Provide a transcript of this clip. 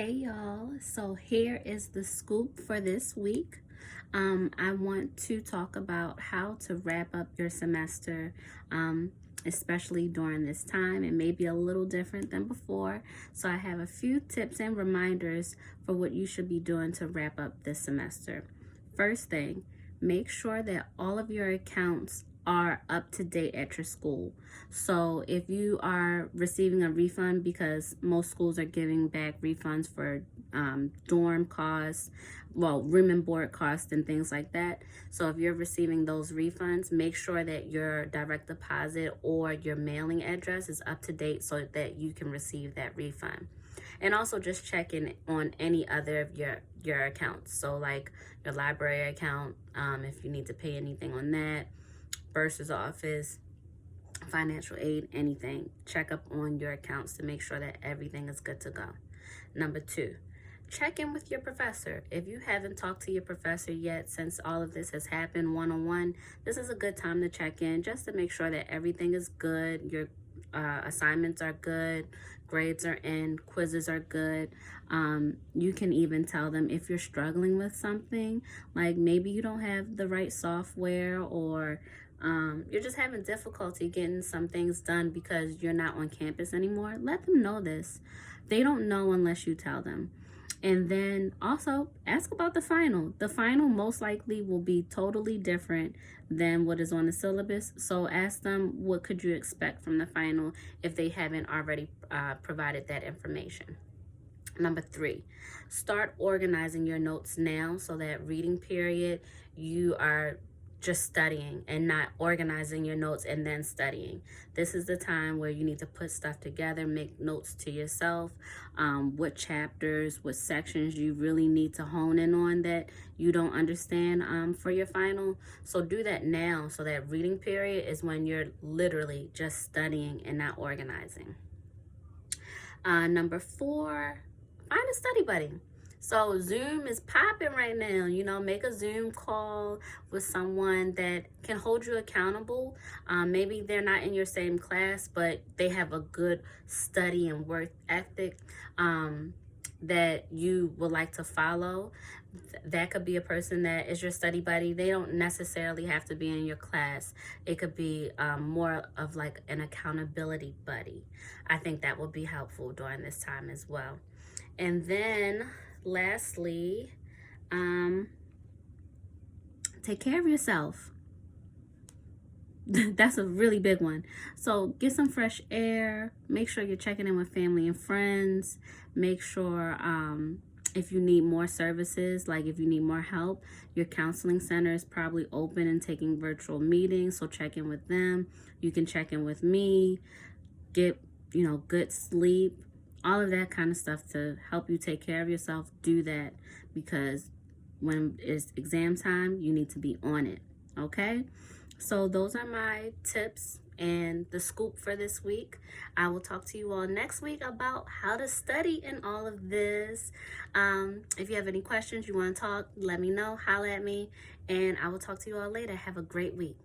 Hey y'all, so here is the scoop for this week. I want to talk about how to wrap up your semester, especially during this time. It may be a little different than before, so I have a few tips and reminders for what you should be doing to wrap up this semester. First thing, make sure that all of your accounts are up to date at your school. So if you are receiving a refund, because most schools are giving back refunds for dorm costs, well, room and board costs and things like that. So if you're receiving those refunds, make sure that your direct deposit or your mailing address is up to date so that you can receive that refund. And also just check in on any other of your accounts. So like your library account, if you need to pay anything on that, bursar's office, financial aid, anything. Check up on your accounts to make sure that everything is good to go. Number 2, check in with your professor. If you haven't talked to your professor yet since all of this has happened one-on-one, this is a good time to check in just to make sure that everything is good, your assignments are good, grades are in, quizzes are good. You can even tell them if you're struggling with something, like maybe you don't have the right software, or you're just having difficulty getting some things done because you're not on campus anymore. Let them know this. They don't know unless you tell them. And then also ask about the final. The final most likely will be totally different than what is on the syllabus. So ask them, what could you expect from the final if they haven't already provided that information. Number 3, start organizing your notes now so that reading period you are just studying and not organizing your notes and then studying. This is the time where you need to put stuff together, make notes to yourself, what chapters, what sections you really need to hone in on that you don't understand for your final. So do that now, so that reading period is when you're literally just studying and not organizing. Number 4, find a study buddy. So Zoom is popping right now. Make a Zoom call with someone that can hold you accountable. Maybe they're not in your same class, but they have a good study and work ethic that you would like to follow. That could be a person that is your study buddy. They don't necessarily have to be in your class. It could be more of like an accountability buddy. I think that will be helpful during this time as well. And then lastly, take care of yourself. That's a really big one. So get some fresh air. Make sure you're checking in with family and friends. Make sure if you need more services, like if you need more help, your counseling center is probably open and taking virtual meetings. So check in with them. You can check in with me. Get, good sleep. All of that kind of stuff to help you take care of yourself. Do that, because when it's exam time, you need to be on it. Okay? So those are my tips and the scoop for this week. I will talk to you all next week about how to study in all of this. If you have any questions, you want to talk, let me know, holla at me, and I will talk to you all later. Have a great week.